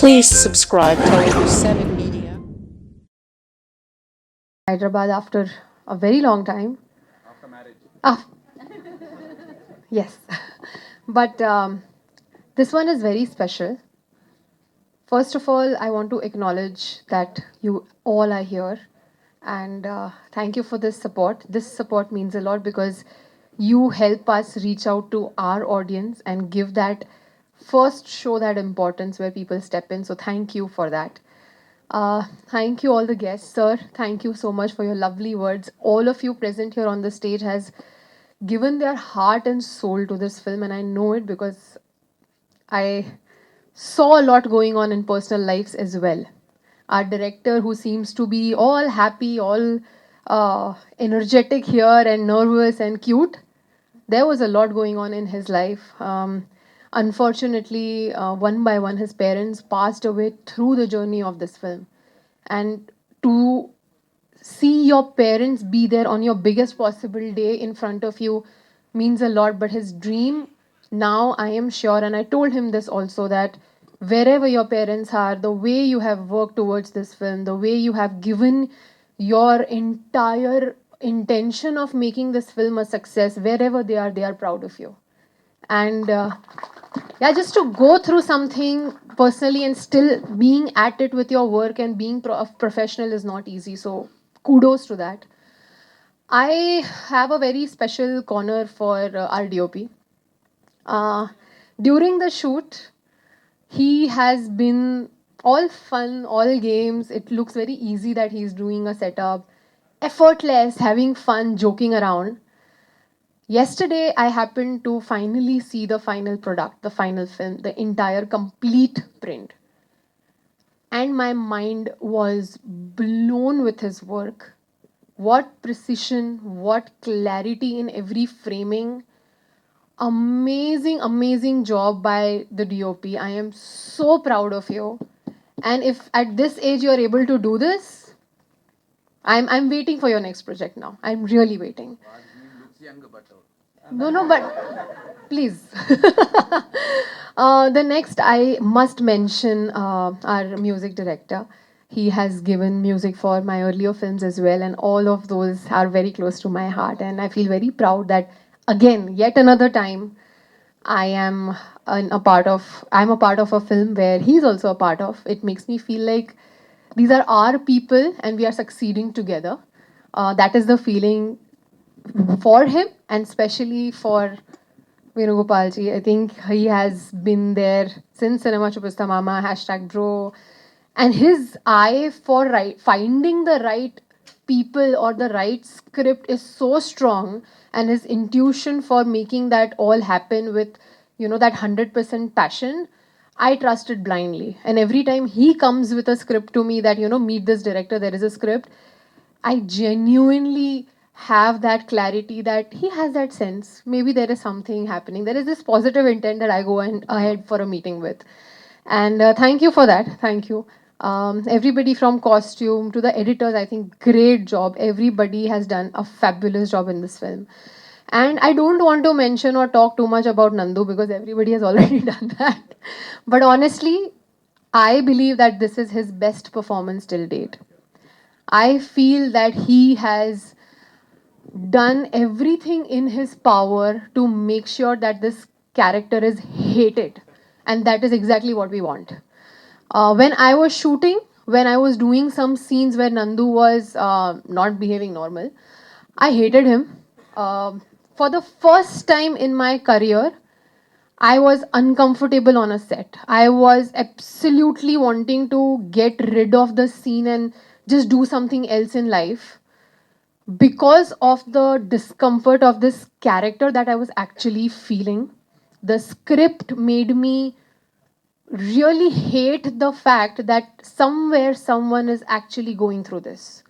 Please subscribe Telugu 7 Media. Hyderabad after a very long time. Ah, yes. But this one is very special. First of all, I want to acknowledge that you all are here. And thank you for this support. This support means a lot because you help us reach out to our audience and give that first show that importance where people step in. So thank you for that. Thank you all the guests, sir. Thank you so much for your lovely words. All of you present here on the stage has given their heart and soul to this film, and I know it because I saw a lot going on in personal lives as well. Our director, who seems to be all happy, all energetic here and nervous and cute, there was a lot going on in his life. Unfortunately, one by one, his parents passed away through the journey of this film. And to see your parents be there on your biggest possible day in front of you means a lot. But his dream now, I am sure, and I told him this also, that wherever your parents are, the way you have worked towards this film, the way you have given your entire intention of making this film a success, wherever they are proud of you. And yeah, just to go through something personally and still being at it with your work and being a professional is not easy. So kudos to that. I have a very special corner for our DOP. Uh, During the shoot, he has been all fun, all games. It looks very easy that he's doing a setup, effortless, having fun, joking around. Yesterday, I happened to finally see the final product, the final film, the entire complete print. And my mind was blown with his work. What precision, what clarity in every framing. Amazing, amazing job by the DOP. I am so proud of you. And if at this age you are able to do this, I'm waiting for your next project now. I'm really waiting. No, but please. The next, I must mention our music director. He has given music for my earlier films as well, and all of those are very close to my heart. And I feel very proud that, again, yet another time, I am I'm a part of a film where he's also a part of. It makes me feel like these are our people and we are succeeding together. That is the feeling for him and especially for Venugopalji. I think he has been there since Cinema Chupasta Mama, hashtag bro. And his eye for finding the right people or the right script is so strong, and his intuition for making that all happen with, that 100% passion. I trusted blindly. And every time he comes with a script to me that, meet this director, there is a script, I genuinely have that clarity that he has that sense. Maybe there is something happening. There is this positive intent that I go ahead for a meeting with. And thank you for that. Thank you. Everybody from costume to the editors, I think great job. Everybody has done a fabulous job in this film. And I don't want to mention or talk too much about Nandu because everybody has already done that. But honestly, I believe that this is his best performance till date. I feel that he has done everything in his power to make sure that this character is hated. And that is exactly what we want. When I was shooting, when I was doing some scenes where Nandu was not behaving normal, I hated him. For the first time in my career, I was uncomfortable on a set. I was absolutely wanting to get rid of the scene and just do something else in life because of the discomfort of this character that I was actually feeling. The script made me really hate the fact that somewhere someone is actually going through this.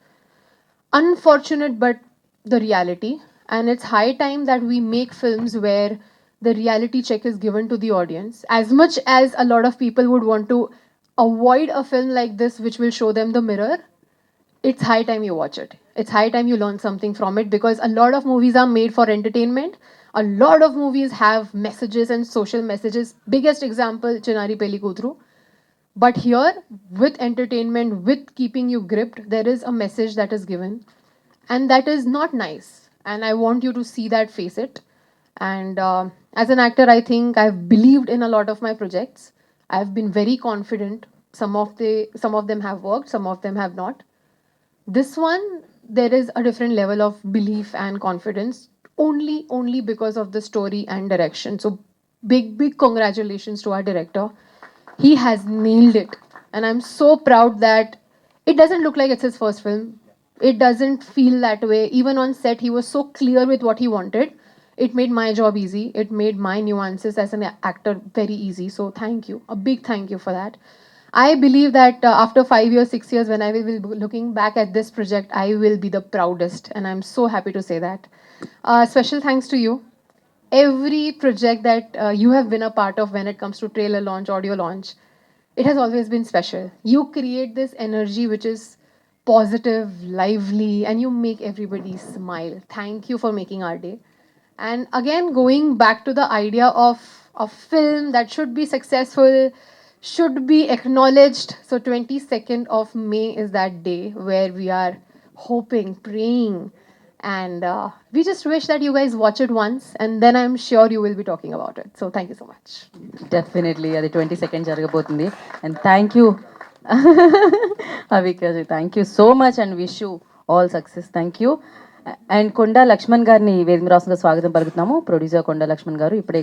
Unfortunate, but the reality. And it's high time that we make films where the reality check is given to the audience. As much as a lot of people would want to avoid a film like this, which will show them the mirror, it's high time you watch it. It's high time you learn something from it because a lot of movies are made for entertainment. A lot of movies have messages and social messages. Biggest example, Chinari Peli Kudru. But here, with entertainment, with keeping you gripped, there is a message that is given, and that is not nice. And I want you to see that, face it. And as an actor, I think I've believed in a lot of my projects. I've been very confident. Some of them have worked, some of them have not. This one, there is a different level of belief and confidence, only because of the story and direction. So big congratulations to our director. He has nailed it, and I'm so proud that it doesn't look like it's his first film. It doesn't feel that way. Even on set, he was so clear with what he wanted. It made my job easy. It made my nuances as an actor very easy. So thank you, a big thank you for that. I believe that after 5 years, 6 years, when I will be looking back at this project, I will be the proudest, and I'm so happy to say that. Special thanks to you. Every project that you have been a part of, when it comes to trailer launch, audio launch, it has always been special. You create this energy which is positive, lively, and you make everybody smile. Thank you for making our day. And again, going back to the idea of a film that should be successful, should be acknowledged. So 22nd of May is that day where we are hoping, praying, and we just wish that you guys watch it once, and then I'm sure you will be talking about it. So thank you so much. Definitely అది 22nd జరగబోతుంది. And thank you అవికాజీ, thank you so much and wish you all success. Thank you. And Konda Laxman గారిని వేదిక రాష్ట్రంగా స్వాగతం పలుకుతున్నాము. Producer కొండా లక్ష్మణ్ గారు ఇప్పుడే